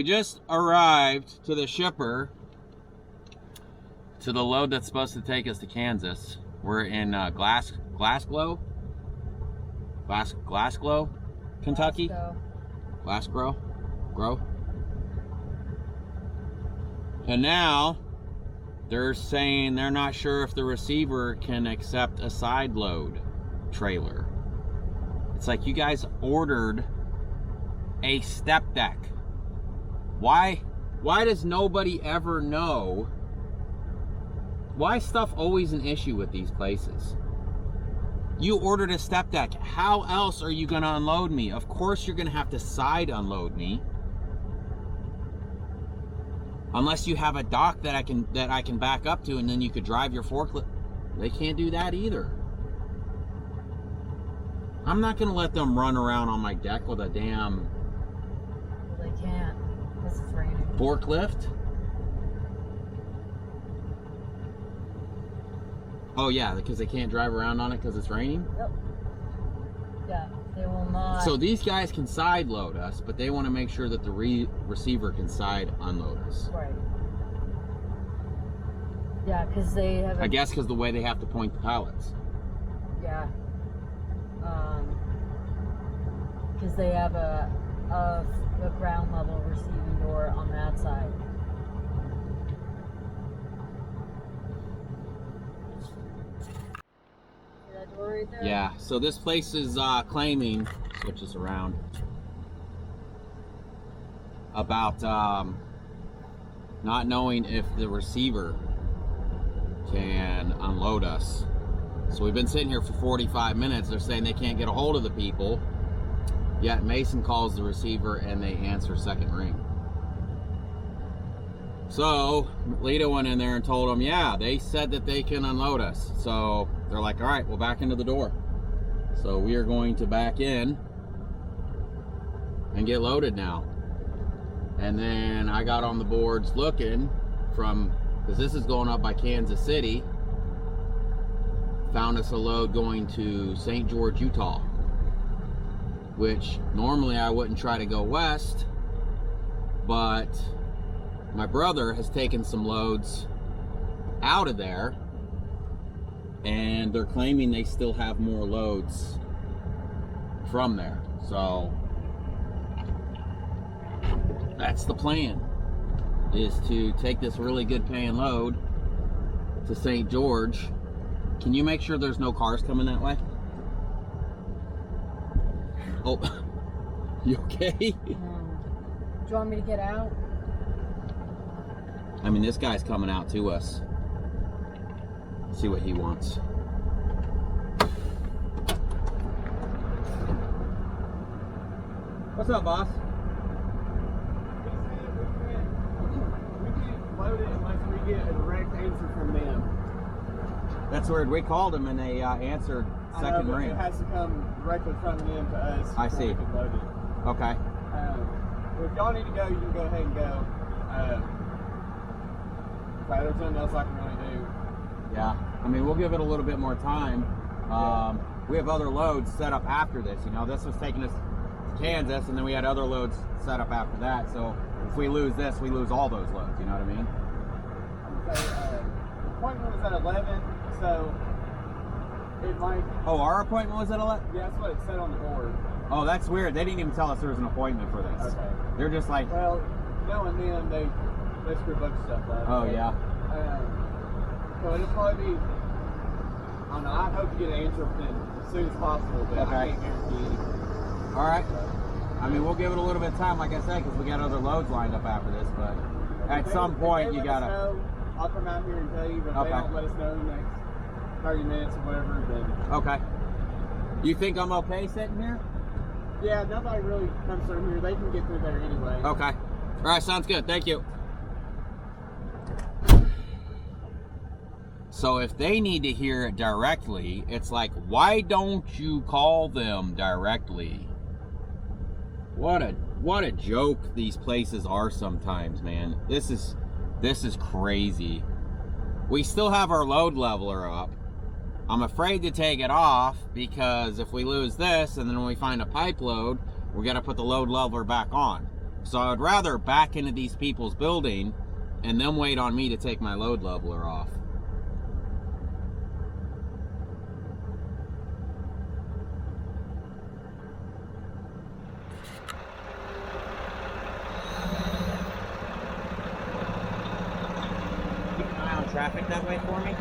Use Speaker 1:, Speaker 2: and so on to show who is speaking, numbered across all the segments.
Speaker 1: we just arrived to the shipper, to the load that's supposed to take us to Kansas. We're in Glasgow, Kentucky. Glasgow. And now they're saying they're not sure if the receiver can accept a side load trailer. It's like, you guys ordered a step deck. Why does nobody ever know? Why is stuff always an issue with these places? You ordered a step deck. How else are you gonna unload me? Of course you're gonna have to side unload me. Unless you have a dock that I can back up to, and then you could drive your forklift. They can't do that either. I'm not gonna let them run around on my deck with a damn...
Speaker 2: They can't. This is raining.
Speaker 1: Forklift? Oh yeah, because they can't drive around on it because it's raining?
Speaker 2: Yep. Yeah, they will not.
Speaker 1: So these guys can side load us, but they want to make sure that the receiver can side unload us.
Speaker 2: Right. Yeah, because they have...
Speaker 1: I guess because the way they have to point the pallets.
Speaker 2: Yeah. Because they have a ground level receiving door on that side. See that door right there?
Speaker 1: Yeah, so this place is claiming, switch this around, about not knowing if the receiver can unload us. So we've been sitting here for 45 minutes. They're saying they can't get a hold of the people. Yet Mason calls the receiver and they answer second ring. So Lita went in there and told them, yeah, they said that they can unload us. So they're like, all right, we'll back into the door. So we are going to back in and get loaded now. And then I got on the boards looking because this is going up by Kansas City. Found us a load going to St. George, Utah. Which normally I wouldn't try to go west, but my brother has taken some loads out of there, and they're claiming they still have more loads from there. So that's the plan, is to take this really good paying load to St. George. Can you make sure there's no cars coming that way? Oh, you okay?
Speaker 2: Do you want me to get out?
Speaker 1: I mean, this guy's coming out to us. See what he wants. What's up, boss?
Speaker 3: We can't load it unless we get a direct answer from them.
Speaker 1: That's weird. We called them and they answered second ring.
Speaker 3: It has to come directly from them to us.
Speaker 1: I see.
Speaker 3: We can load it.
Speaker 1: Okay.
Speaker 3: If y'all need to go, you can go ahead and go. If there's nothing else I can really do.
Speaker 1: Yeah. I mean, we'll give it a little bit more time. We have other loads set up after this. You know, this was taking us to Kansas, and then we had other loads set up after that. So if we lose this, we lose all those loads. You know what I mean?
Speaker 3: Appointment was at 11, so it might...
Speaker 1: Oh, our appointment was at 11?
Speaker 3: Yeah, that's what it said on the board.
Speaker 1: Oh, that's weird. They didn't even tell us there was an appointment for this.
Speaker 3: Okay.
Speaker 1: They're just like...
Speaker 3: Well, knowing them, they screw a bunch of stuff up.
Speaker 1: Oh, yeah.
Speaker 3: So it'll probably be... I don't know, I hope to get an answer within as soon as possible, but
Speaker 1: Okay.
Speaker 3: I can't guarantee anything.
Speaker 1: All right. I mean, we'll give it a little bit of time, like I said, because we got other loads lined up after this, but at some point you gotta...
Speaker 3: Know, I'll come out here and tell you, but if
Speaker 1: Okay.
Speaker 3: they don't let us know in the next 30 minutes or whatever, then...
Speaker 1: Okay. You think I'm okay sitting here?
Speaker 3: Yeah, nobody really comes through here. They can get through there anyway.
Speaker 1: Okay. All right, sounds good. Thank you. So if they need to hear it directly, it's like, why don't you call them directly? What a joke these places are sometimes, man. This is crazy. We still have our load leveler up. I'm afraid to take it off because if we lose this and then when we find a pipe load, we got to put the load leveler back on. So I'd rather back into these people's building and then wait on me to take my load leveler off. Keep an eye on traffic that way for me.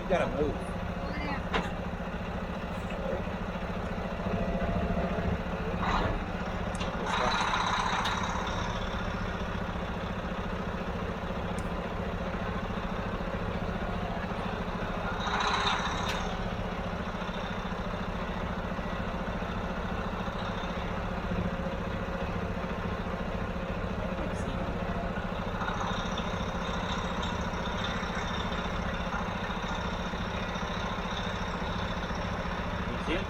Speaker 1: You gotta move. See it?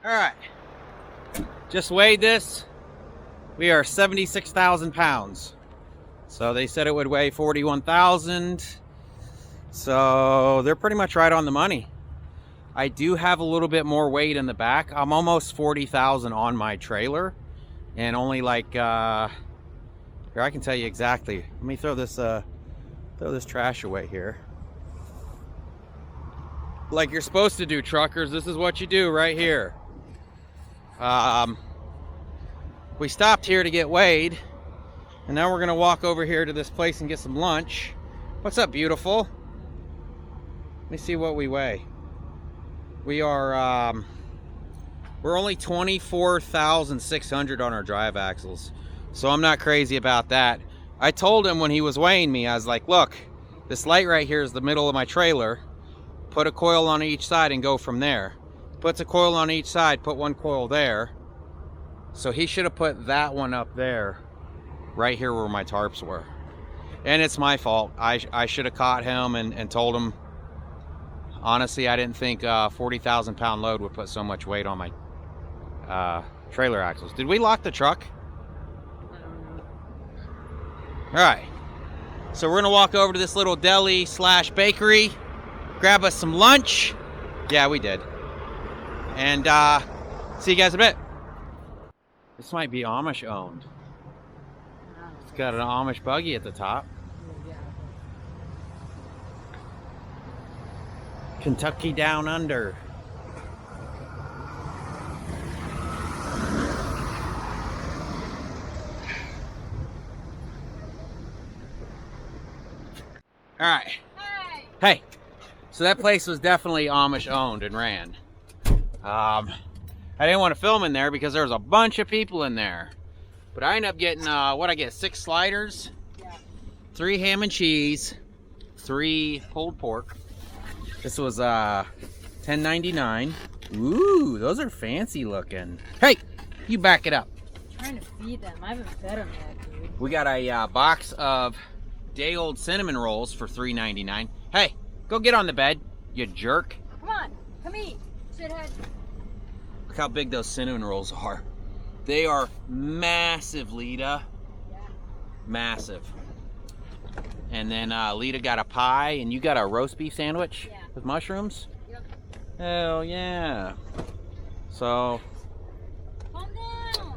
Speaker 1: All right, just weighed this. We are 76,000 pounds. So they said it would weigh 41,000. So they're pretty much right on the money. I do have a little bit more weight in the back. I'm almost 40,000 on my trailer, and only like here, I can tell you exactly. Let me throw this trash away here. like you're supposed to do, truckers. This is what you do right here. We stopped here to get weighed, and now we're gonna walk over here to this place and get some lunch. What's up, beautiful? Let me see what we weigh. We are we're only 24,600 on our drive axles, so I'm not crazy about that. I told him when he was weighing me, I was like, look, this light right here is the middle of my trailer. Put a coil on each side and go from there. Puts a coil on each side, put one coil there. So he should have put that one up there, right here where my tarps were. And it's my fault. I should have caught him and told him, honestly, I didn't think a 40,000 pound load would put so much weight on my trailer axles. Did we lock the truck? All right, so we're gonna walk over to this little deli slash bakery, grab us some lunch. Yeah, we did. And see you guys in a bit. This might be Amish owned. It's got an Amish buggy at the top. Kentucky Down Under. All right. Hey. So that place was definitely Amish owned and ran. I didn't want to film in there because there was a bunch of people in there. But I ended up getting, what I get, 6 sliders, 3 ham and cheese, 3 pulled pork. This was $10.99. Ooh, those are fancy looking. Hey, you back it up.
Speaker 2: I'm trying to feed them. I haven't fed them yet, dude.
Speaker 1: We got a box of day-old cinnamon rolls for $3.99. Hey, go get on the bed, you jerk.
Speaker 2: Come on, come eat, shithead.
Speaker 1: Look how big those cinnamon rolls are. They are massive, Lita.
Speaker 2: Yeah.
Speaker 1: Massive. And then Lita got a pie, and you got a roast beef sandwich with mushrooms?
Speaker 2: Yep.
Speaker 1: Hell yeah. So,
Speaker 2: Calm down.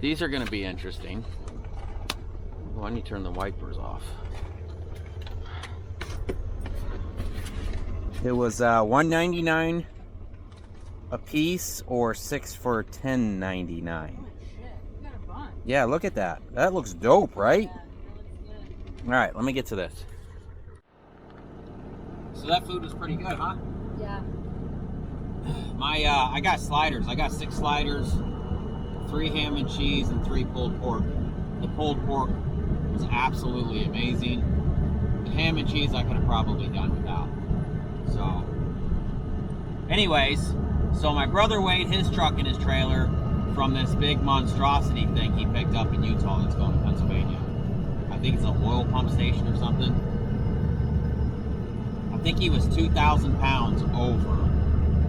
Speaker 1: these are going to be interesting. Why don't you turn the wipers off? It was $1.99 a piece, or 6 for $10.99.
Speaker 2: Oh, shit. You got a bunch.
Speaker 1: Yeah, look at that. That looks dope, right?
Speaker 2: Yeah, that looks good.
Speaker 1: All right, let me get to this. So that food was pretty good, huh?
Speaker 2: Yeah.
Speaker 1: I got sliders. I got 6 sliders, 3 ham and cheese, and 3 pulled pork. The pulled pork was absolutely amazing. The ham and cheese I could have probably done without. So, anyways, so my brother weighed his truck and his trailer from this big monstrosity thing he picked up in Utah that's going to Pennsylvania. I think it's an oil pump station or something. I think he was 2,000 pounds over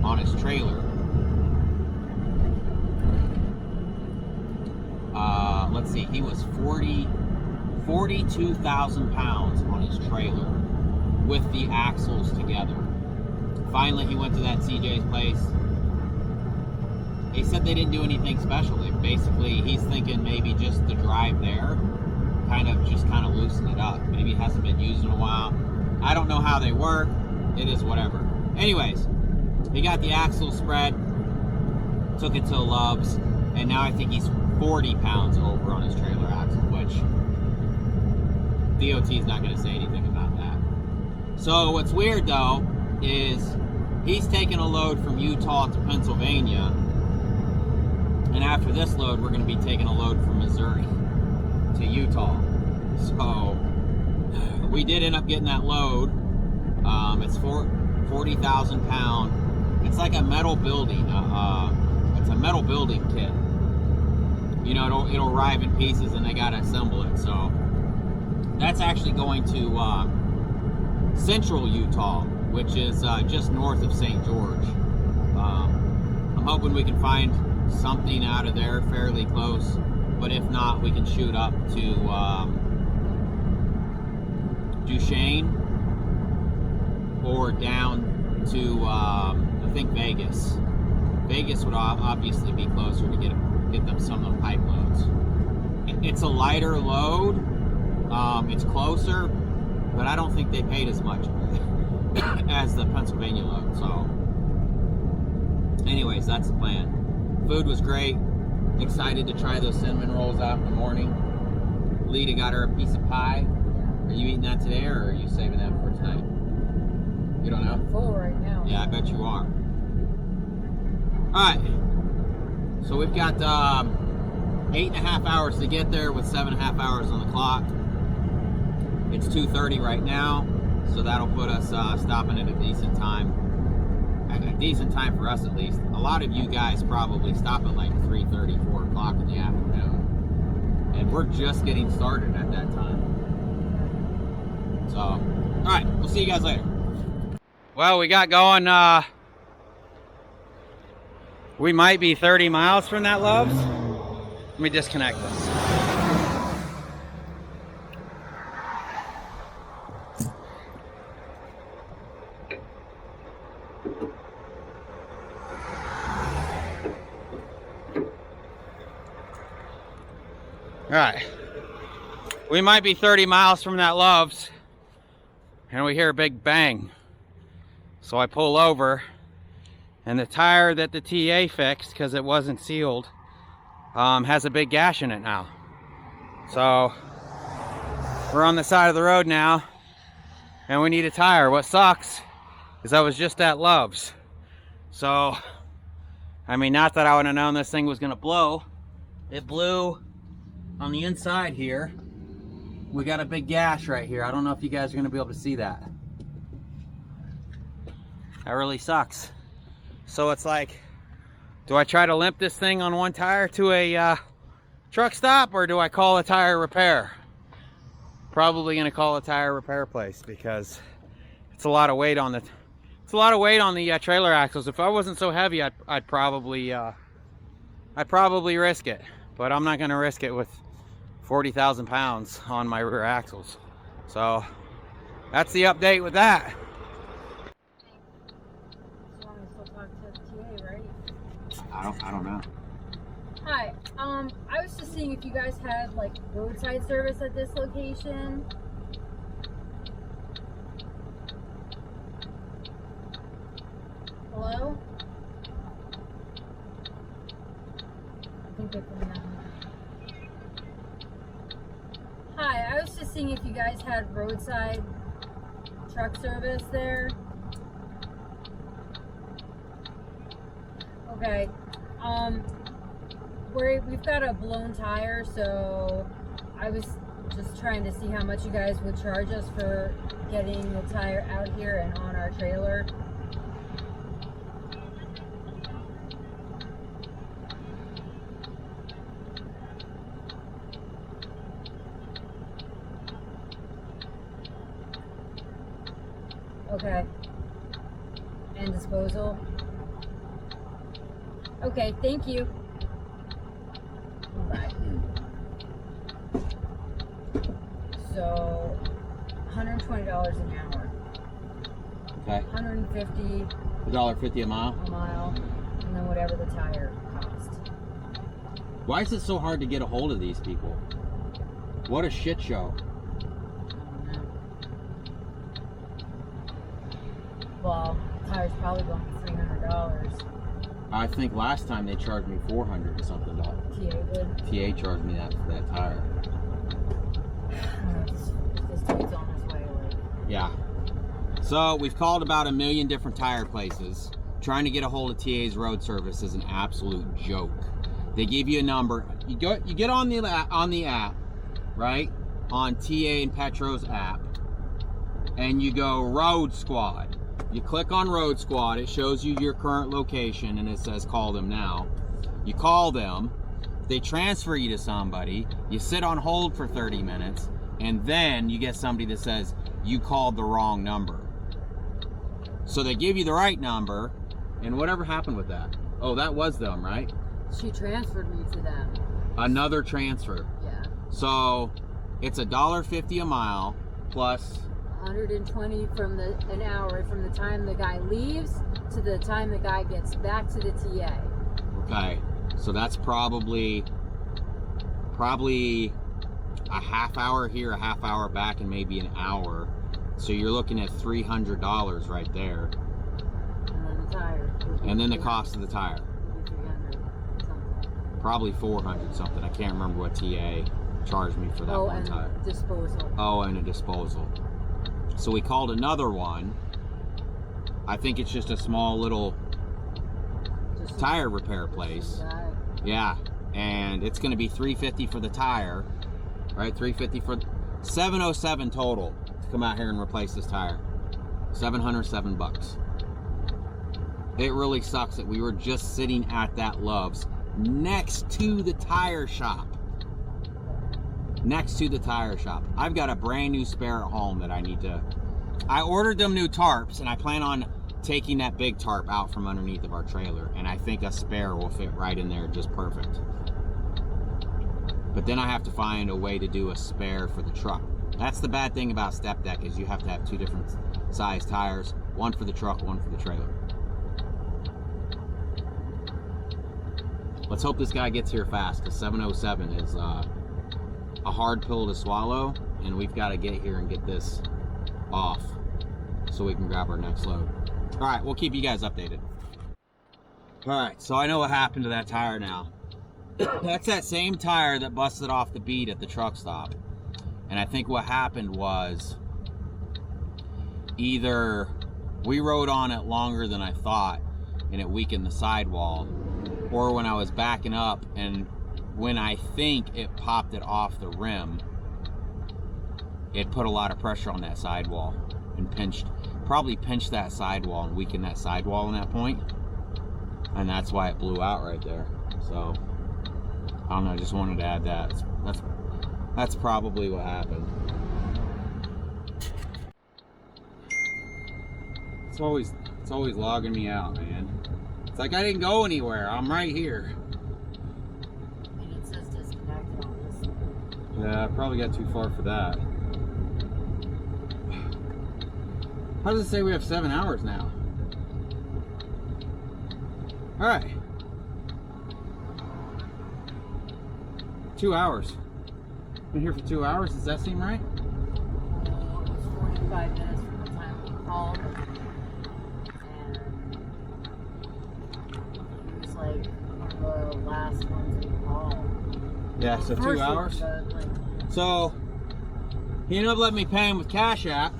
Speaker 1: on his trailer. Let's see, he was 42,000 pounds on his trailer with the axles together. Finally, he went to that CJ's place. They said they didn't do anything special. They basically, he's thinking maybe just the drive there, kind of loosen it up. Maybe it hasn't been used in a while. I don't know how they work. It is whatever. Anyways, he got the axle spread, took it to Love's, and now I think he's 40 pounds over on his trailer axle, which DOT is not going to say anything about that. So what's weird though is he's taking a load from Utah to Pennsylvania, and after this load we're going to be taking a load from Missouri to Utah. So we did end up getting that load. It's 40,000 pound. It's like a metal building. It's a metal building kit. You know, it'll arrive in pieces and they gotta assemble it. So that's actually going to central Utah, which is just north of St. George. I'm hoping we can find something out of there fairly close, but if not, we can shoot up to Duchesne or down to I think Vegas. Vegas would obviously be closer to get them some of the pipe loads. It's a lighter load. It's closer, but I don't think they paid as much. as the Pennsylvania load. So anyways, that's the plan. Food was great. Excited to try those cinnamon rolls out in the morning. Lita got her a piece of pie. Are you eating that today, or are you saving that for tonight? You don't know?
Speaker 2: I'm full right now.
Speaker 1: Yeah, I bet you are. Alright. So we've got 8.5 hours to get there with 7.5 hours on the clock. It's 2:30 right now, so that'll put us stopping at a decent time. At a decent time for us, at least. A lot of you guys probably stop at like 3:30, 4 o'clock in the afternoon. And we're just getting started at that time. So, alright, we'll see you guys later. Well, we got going, we might be 30 miles from that, Loves. Let me disconnect this. All right, we might be 30 miles from that, Loves, and we hear a big bang. So I pull over, and the tire that the TA fixed, because it wasn't sealed, has a big gash in it now. So we're on the side of the road now, and we need a tire. What sucks is I was just at Love's. So, I mean, not that I would have known this thing was gonna blow. It blew on the inside here. We got a big gash right here. I don't know if you guys are gonna be able to see that. That really sucks. So it's like, do I try to limp this thing on one tire to a truck stop, or do I call a tire repair? Probably gonna call a tire repair place, because it's a lot of weight on the trailer axles. If I wasn't so heavy, I'd probably risk it, but I'm not gonna risk it with 40,000 pounds on my rear axles. So that's the update with that. I don't know.
Speaker 2: Hi, I was just seeing if you guys had like roadside service at this location. Hello? I think they're coming out. Hi, I was just seeing if you guys had roadside truck service there. Okay. We've got a blown tire, so I was just trying to see how much you guys would charge us for getting the tire out here and on our trailer. Okay. And disposal. Okay, thank you. Bye. So, $120 an hour.
Speaker 1: Okay.
Speaker 2: $150
Speaker 1: $1.50 a mile.
Speaker 2: a mile, and then whatever the tire cost.
Speaker 1: Why is it so hard to get a hold of these people? What a shit show.
Speaker 2: I don't know. Well, the tire's probably going for $300.
Speaker 1: I think last time they charged me $400 or something.
Speaker 2: TA would.
Speaker 1: TA charged me that for that tire.
Speaker 2: This dude's on his way. Like.
Speaker 1: Yeah. So we've called about 1 million different tire places. Trying to get a hold of TA's road service is an absolute joke. They give you a number. You get on the app, right? On TA and Petro's app, and you go Road Squad. You click on Road Squad, it shows you your current location, and it says call them now. You call them, they transfer you to somebody, you sit on hold for 30 minutes, and then you get somebody that says you called the wrong number. So they give you the right number, and whatever happened with that? Oh, that was them, right?
Speaker 2: She transferred me to them.
Speaker 1: Another transfer.
Speaker 2: Yeah.
Speaker 1: So it's $1.50 a mile plus
Speaker 2: 120 an hour from the time the guy leaves to the time the guy gets back to the TA.
Speaker 1: Okay, so that's probably a half hour here, a half hour back, and maybe an hour So you're looking at $300 right there.
Speaker 2: And then the tire.
Speaker 1: And then the cost of the tire.
Speaker 2: 300 something.
Speaker 1: Probably 400 something. I can't remember what TA charged me for that
Speaker 2: Oh,
Speaker 1: one
Speaker 2: and
Speaker 1: tire.
Speaker 2: disposal.
Speaker 1: Oh, and a disposal. So we called another one. I think it's just a small little
Speaker 2: Just
Speaker 1: tire repair place.
Speaker 2: that.
Speaker 1: Yeah, and it's going to be $350 for the tire, right? $350 for $707 total to come out here and replace this tire. $707. It really sucks that we were just sitting at that Love's next to the tire shop. Next to the tire shop. I've got a brand new spare at home that I need to... I ordered them new tarps, and I plan on taking that big tarp out from underneath of our trailer, and I think a spare will fit right in there just perfect. But then I have to find a way to do a spare for the truck. That's the bad thing about step deck, is you have to have two different size tires, one for the truck, one for the trailer. Let's hope this guy gets here fast, because 707 is a hard pill to swallow, and we've got to get here and get this off so we can grab our next load. All right, we'll keep you guys updated. All right, so I know what happened to that tire now. That's that same tire that busted off the bead at the truck stop. And I think what happened was either we rode on it longer than I thought and it weakened the sidewall, or when I was backing up and when I think it popped it off the rim, it put a lot of pressure on that sidewall and probably pinched that sidewall and weakened that sidewall in that point. And that's why it blew out right there. So, I don't know, I just wanted to add that. That's probably what happened. It's always logging me out, man. It's like I didn't go anywhere. I'm right here.
Speaker 2: And it says disconnected on this one.
Speaker 1: Yeah, I probably got too far for that. How does it say we have 7 hours now? All right. 2 hours. Been here for 2 hours. Does that seem right?
Speaker 2: Oh, it was 45 minutes from the time we called. And it was like one of the last ones we called.
Speaker 1: Yeah, so 2 hours. So he ended up letting me pay him with Cash App.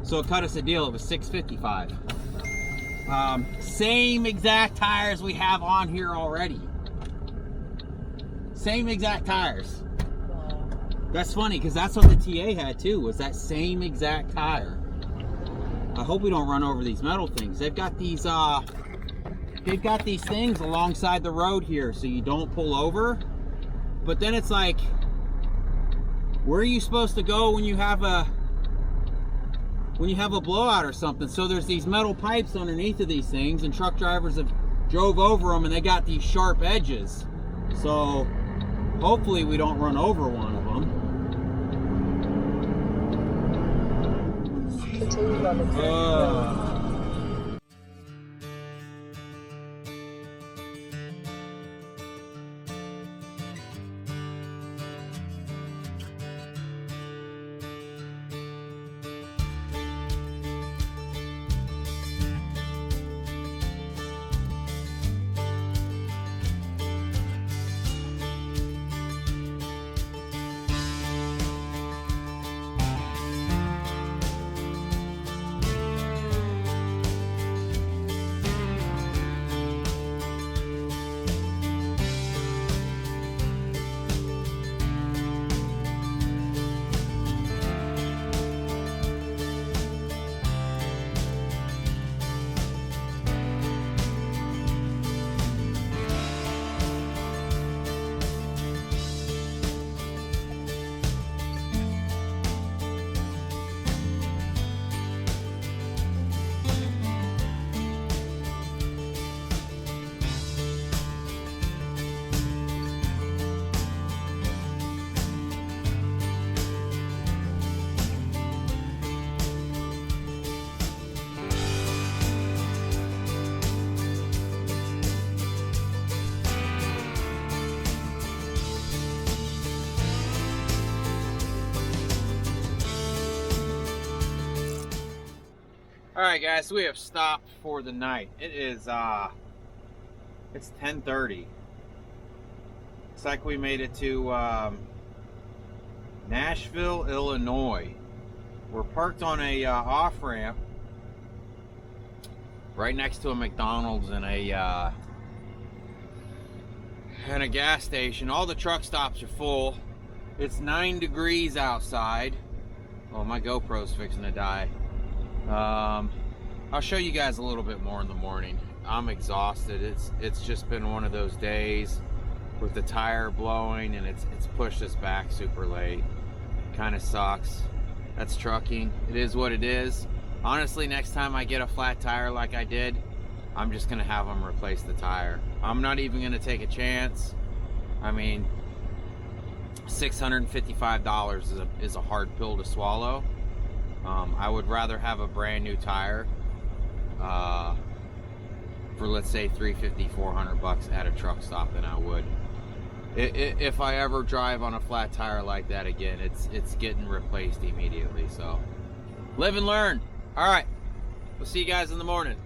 Speaker 1: So it cut us a deal. It was $6.55. Same exact tires we have on here already. Same exact tires. That's funny because that's what the TA had too, was that same exact tire. I hope we don't run over these metal things. They've got these things alongside the road here so you don't pull over. But then it's like, where are you supposed to go when you have a blowout or something? So there's these metal pipes underneath of these things, and truck drivers have drove over them and they got these sharp edges. So hopefully we don't run over one of them.
Speaker 4: Continue on the
Speaker 1: All right, guys, so we have stopped for the night. It is it's 10:30. Looks like we made it to Nashville, Illinois. We're parked on a off-ramp right next to a McDonald's and a gas station. All the truck stops are full. It's 9 degrees outside. Oh, my GoPro's fixing to die. I'll show you guys a little bit more in the morning. I'm exhausted. It's just been one of those days with the tire blowing, and it's pushed us back super late. Kind of sucks. That's trucking. It is what it is. Honestly, next time I get a flat tire like I did, I'm just gonna have them replace the tire. I'm not even gonna take a chance. I mean, $655 is a hard pill to swallow. I would rather have a brand new tire for, let's say, $350, $400 at a truck stop than I would. If I ever drive on a flat tire like that again, it's getting replaced immediately. So live and learn. All right, we'll see you guys in the morning.